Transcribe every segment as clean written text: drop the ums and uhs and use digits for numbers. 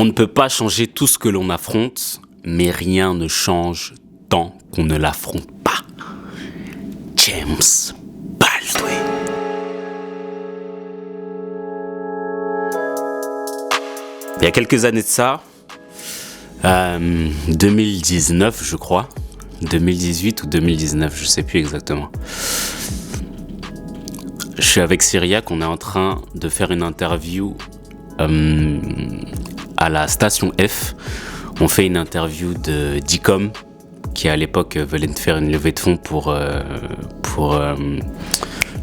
On ne peut pas changer tout ce que l'on affronte, mais rien ne change tant qu'on ne l'affronte pas. James Baldwin. Il y a quelques années de ça, 2019 je crois, 2018 ou 2019, je sais plus exactement. Je suis avec Cyriac, on est en train de faire une interview à la station F. On fait une interview de Dicom, qui à l'époque venait de faire une levée de fonds pour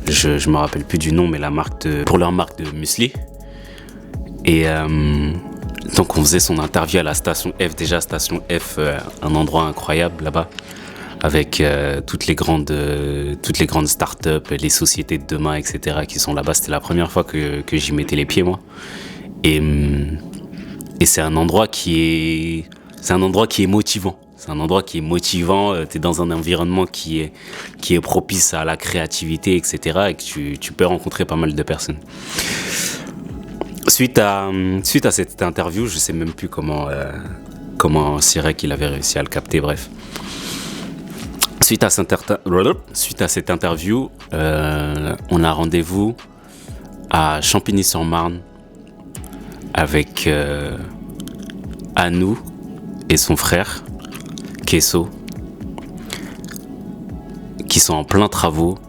je me rappelle plus du nom, mais pour leur marque de muesli. Et donc on faisait son interview à la station F. Déjà station F, un endroit incroyable là-bas, avec toutes les grandes startups, les sociétés de demain, etc. qui sont là-bas. C'était la première fois que j'y mettais les pieds, moi. Et c'est un endroit qui est motivant. C'est un endroit qui est motivant. T'es dans un environnement qui est propice à la créativité, etc. Et que tu peux rencontrer pas mal de personnes. Suite à cette interview, je sais même plus comment Cyriac il avait réussi à le capter, bref. Suite à cette interview, on a rendez-vous à Champigny-sur-Marne avec Anou et son frère, Kesso, qui sont en plein travaux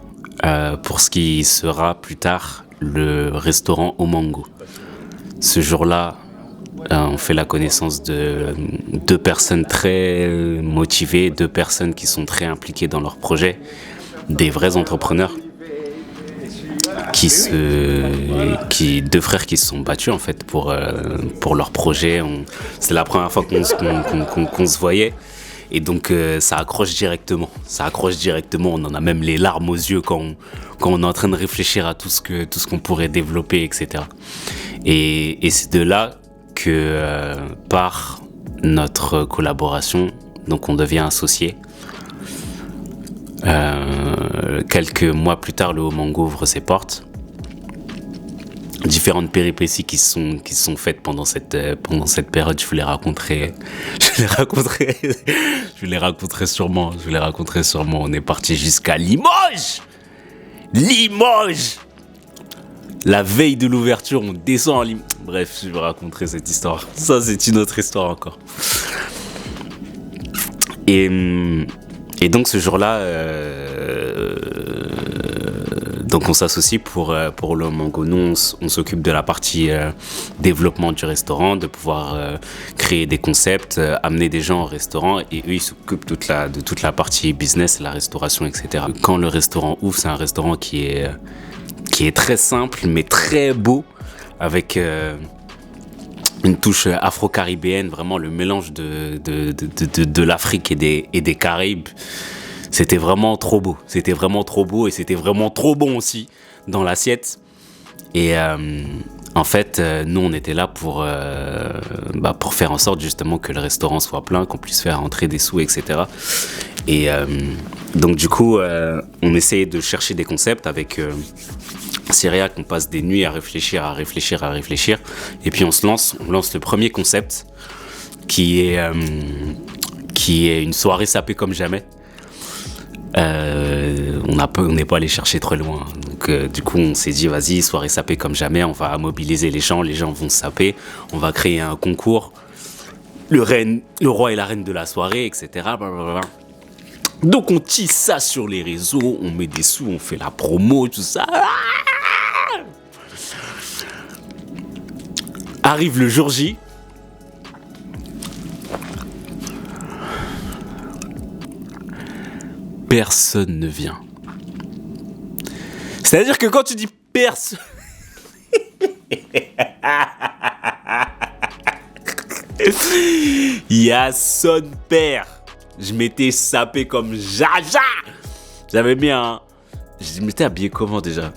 pour ce qui sera plus tard le restaurant Au Mango. Ce jour-là, on fait la connaissance de deux personnes très motivées, deux personnes qui sont très impliquées dans leur projet, des vrais entrepreneurs, deux frères qui se sont battus en fait pour leur projet. C'est la première fois qu'on se voyait. Et donc ça accroche directement, on en a même les larmes aux yeux quand on est en train de réfléchir à tout ce qu'on pourrait développer, etc. Et c'est de là que par notre collaboration, donc on devient associé. Quelques mois plus tard, le Au Mango ouvre ses portes. Différentes péripéties qui se sont faites pendant cette période, je vous les raconterai sûrement. On est parti jusqu'à Limoges. La veille de l'ouverture, on descend à Limoges. Bref, je vais raconter cette histoire. Ça, c'est une autre histoire encore. Et donc ce jour-là, donc on s'associe pour le Mango. Nous, on s'occupe de la partie développement du restaurant, de pouvoir créer des concepts, amener des gens au restaurant, et eux, ils s'occupent de toute la partie business, la restauration, etc. Quand le restaurant ouvre, c'est un restaurant qui est très simple, mais très beau, avec une touche afro-caribéenne, vraiment le mélange de l'Afrique et des Caraïbes. C'était vraiment trop beau, et c'était vraiment trop bon aussi dans l'assiette. Et en fait, nous on était là pour faire en sorte justement que le restaurant soit plein, qu'on puisse faire entrer des sous, etc. Et donc du coup, on essayait de chercher des concepts avec Cyriac. On passe des nuits à réfléchir. Et puis on lance le premier concept qui est une soirée sapée comme jamais. On n'est pas allé chercher trop loin. Donc du coup on s'est dit vas-y, soirée sapée comme jamais, on va mobiliser les gens vont se saper, on va créer un concours, le roi et la reine de la soirée, etc. Blablabla. Donc on tisse ça sur les réseaux, on met des sous, on fait la promo, tout ça. Arrive le jour J. Personne ne vient. C'est-à-dire que quand tu dis personne... Il y a son père. Je m'étais sapé comme Jaja. J'avais bien... Je m'étais habillé comment déjà ?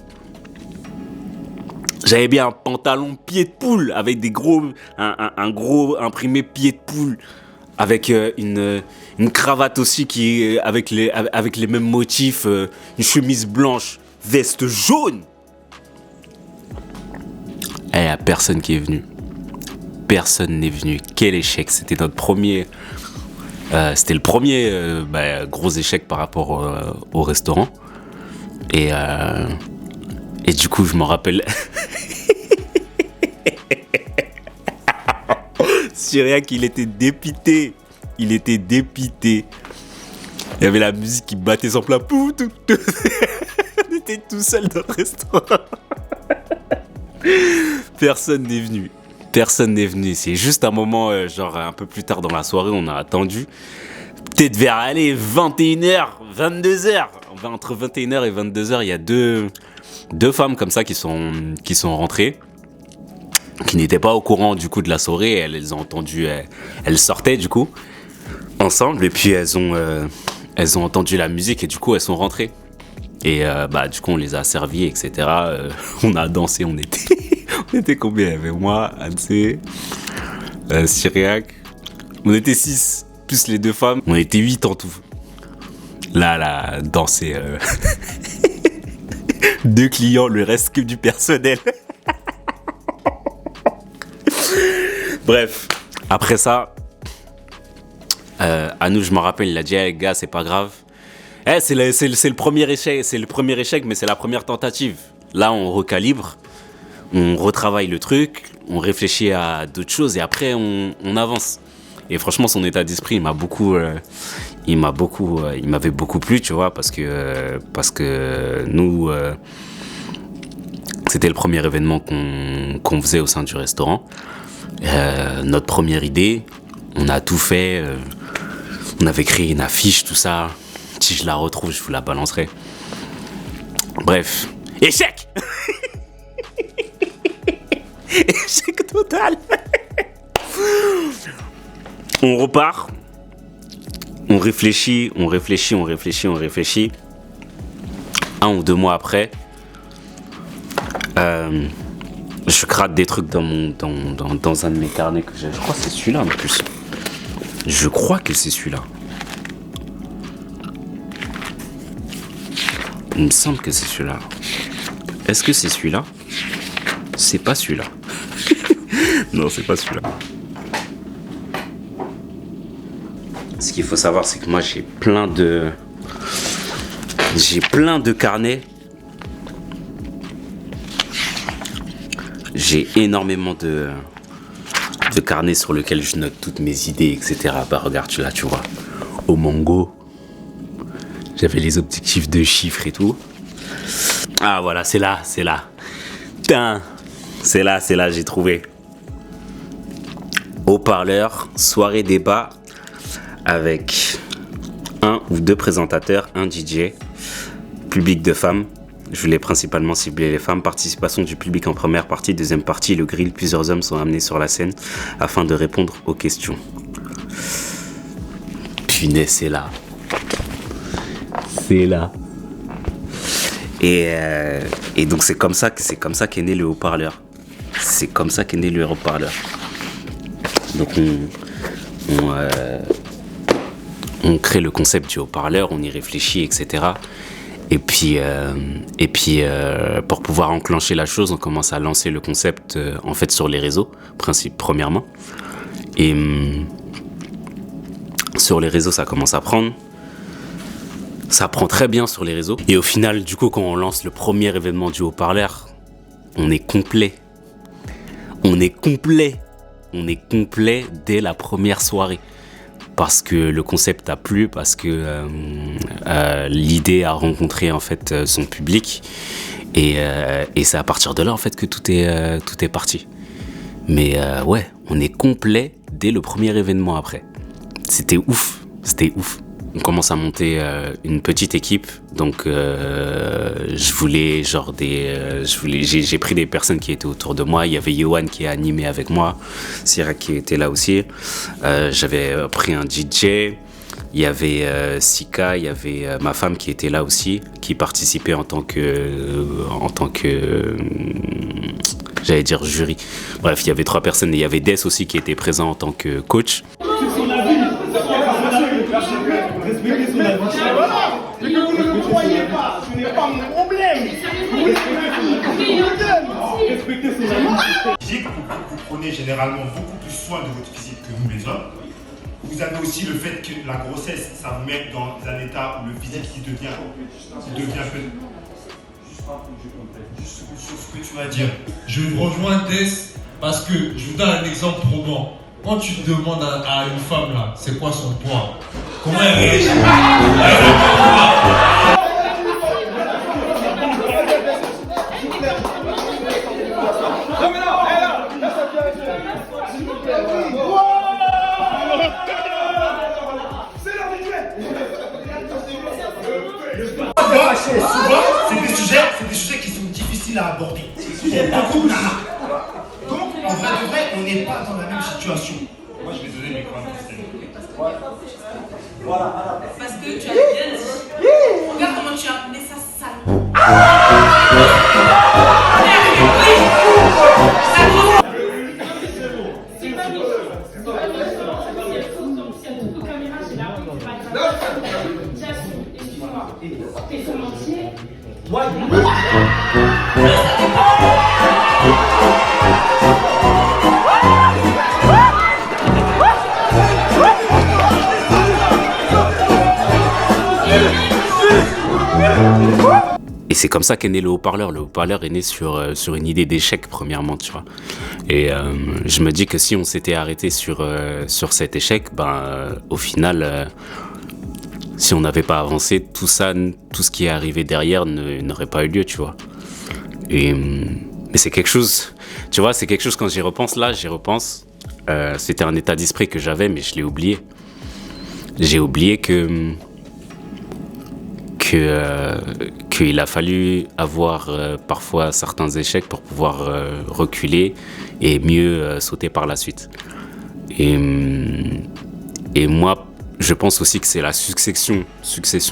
J'avais bien un pantalon pied de poule avec des gros... Un gros imprimé pied de poule. Avec une cravate aussi avec les mêmes motifs, une chemise blanche, veste jaune. Et il n'y a personne qui est venu. personne n'est venu. Quel échec. C'était notre premier... c'était le premier gros échec par rapport au restaurant. Et du coup, je m'en rappelle... Cyriac, il était dépité. Il était dépité. Il y avait la musique qui battait son plat. On était tout seul dans le restaurant. Personne n'est venu. Personne n'est venu. C'est juste un moment, genre un peu plus tard dans la soirée, on a attendu. Peut-être vers aller 21h, 22h. Entre 21h et 22h, il y a deux femmes comme ça qui sont rentrées, qui n'étaient pas au courant du coup de la soirée. Elles ont entendu, elles sortaient du coup ensemble, et puis elles ont entendu la musique et du coup elles sont rentrées. Et du coup on les a servis, etc. On a dansé, on était combien? Il y avait moi, Hansé, Cyriac, on était 6, plus les 2 femmes, on était 8 en tout. Là, danser. 2 clients, le reste que du personnel. Bref, après ça, Anou, je me rappelle, il a dit hey, gars, c'est pas grave. C'est le premier échec, mais c'est la première tentative. Là, on recalibre, on retravaille le truc, on réfléchit à d'autres choses et après, on avance. Et franchement, son état d'esprit, il m'avait beaucoup plu, tu vois, parce que nous, c'était le premier événement qu'on faisait au sein du restaurant. Notre première idée, on a tout fait, on avait créé une affiche, tout ça. Si je la retrouve, je vous la balancerai. Bref, échec. Échec total. On repart, on réfléchit. 1 ou 2 mois après, je gratte des trucs dans un de mes carnets que j'ai. Je crois que c'est celui-là en plus. Je crois que c'est celui-là. Il me semble que c'est celui-là. Est-ce que c'est celui-là? C'est pas celui-là. Non, c'est pas celui-là. Ce qu'il faut savoir, c'est que moi, j'ai plein de carnets. J'ai énormément de carnets sur lesquels je note toutes mes idées, etc. Bah, regarde, là, tu vois. Au Mango, j'avais les objectifs de chiffres et tout. Ah, voilà, c'est là. Putain, c'est là, j'ai trouvé. Haut-parleur, soirée débat avec 1 ou 2 présentateurs, un DJ, public de femmes. Je voulais principalement cibler les femmes. Participation du public en première partie. Deuxième partie, le grill. Plusieurs hommes sont amenés sur la scène afin de répondre aux questions. Punaise, c'est là. Et donc c'est comme ça qu'est né le haut-parleur. Donc on crée le concept du haut-parleur, on y réfléchit, etc. Et puis pour pouvoir enclencher la chose, on commence à lancer le concept en fait sur les réseaux, premièrement. Et sur les réseaux, ça commence à prendre. Ça prend très bien sur les réseaux. Et au final, du coup, quand on lance le premier événement du haut-parleur, on est complet. On est complet dès la première soirée. Parce que le concept a plu, parce que l'idée a rencontré en fait son public. Et c'est à partir de là en fait que tout est parti. Mais ouais, on est complet dès le premier événement après. C'était ouf. On commence à monter une petite équipe, donc j'ai pris des personnes qui étaient autour de moi. Il y avait Yohan qui a animé avec moi, Cyriac qui était là aussi. J'avais pris un DJ, il y avait Sika, il y avait ma femme qui était là aussi, qui participait en tant que j'allais dire jury. Bref, il y avait 3 personnes et il y avait Des aussi qui était présent en tant que coach. Respectez son avis. Voilà. Et que vous ne me croyez pas, ce n'est pas mon problème. Vous respectez son avis. respecter son ami. Physique, vous prenez généralement beaucoup plus soin de votre physique que nous les hommes. Vous avez aussi le fait que la grossesse, ça vous met dans un état où le physique il devient peu. Juste sur ce que tu vas dire. Je rejoins Tess parce que je vous donne un exemple probant. Quand tu demandes à une femme là, c'est quoi son poids? Comment elle réagit? Souvent, c'est des sujets qui sont difficiles à aborder. Donc, en vrai de vrai, on n'est pas dans la même situation. Moi, je vais donner mes points de vue. Parce que tu as bien dit. Regarde comment tu as amené ça sale. Et c'est comme ça qu'est né le haut-parleur. Le haut-parleur est né sur une idée d'échec, premièrement, tu vois. Et je me dis que si on s'était arrêté sur cet échec, au final, si on n'avait pas avancé, tout ce qui est arrivé derrière n'aurait pas eu lieu, tu vois. Mais c'est quelque chose, tu vois, c'est quelque chose quand j'y repense, c'était un état d'esprit que j'avais, mais je l'ai oublié. J'ai oublié qu'il a fallu avoir parfois certains échecs pour pouvoir reculer et mieux sauter par la suite. Et moi, je pense aussi que c'est la succession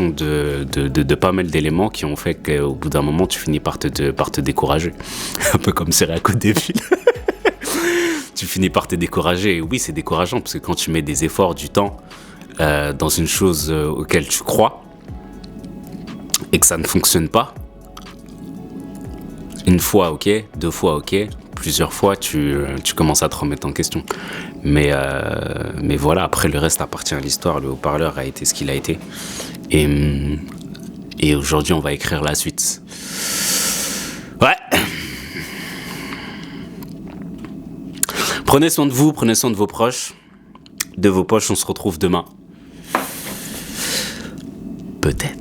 de pas mal d'éléments qui ont fait qu'au bout d'un moment, tu finis par te décourager. Un peu comme Cyriaque au début. Tu finis par te décourager. Et oui, c'est décourageant parce que quand tu mets des efforts, du temps dans une chose auquel tu crois et que ça ne fonctionne pas, une fois ok, deux fois ok, plusieurs fois tu commences à te remettre en question. Mais voilà, après le reste appartient à l'histoire. Le haut-parleur a été ce qu'il a été. Et aujourd'hui, on va écrire la suite. Ouais. Prenez soin de vous, prenez soin de vos proches, de vos poches. On se retrouve demain. Peut-être.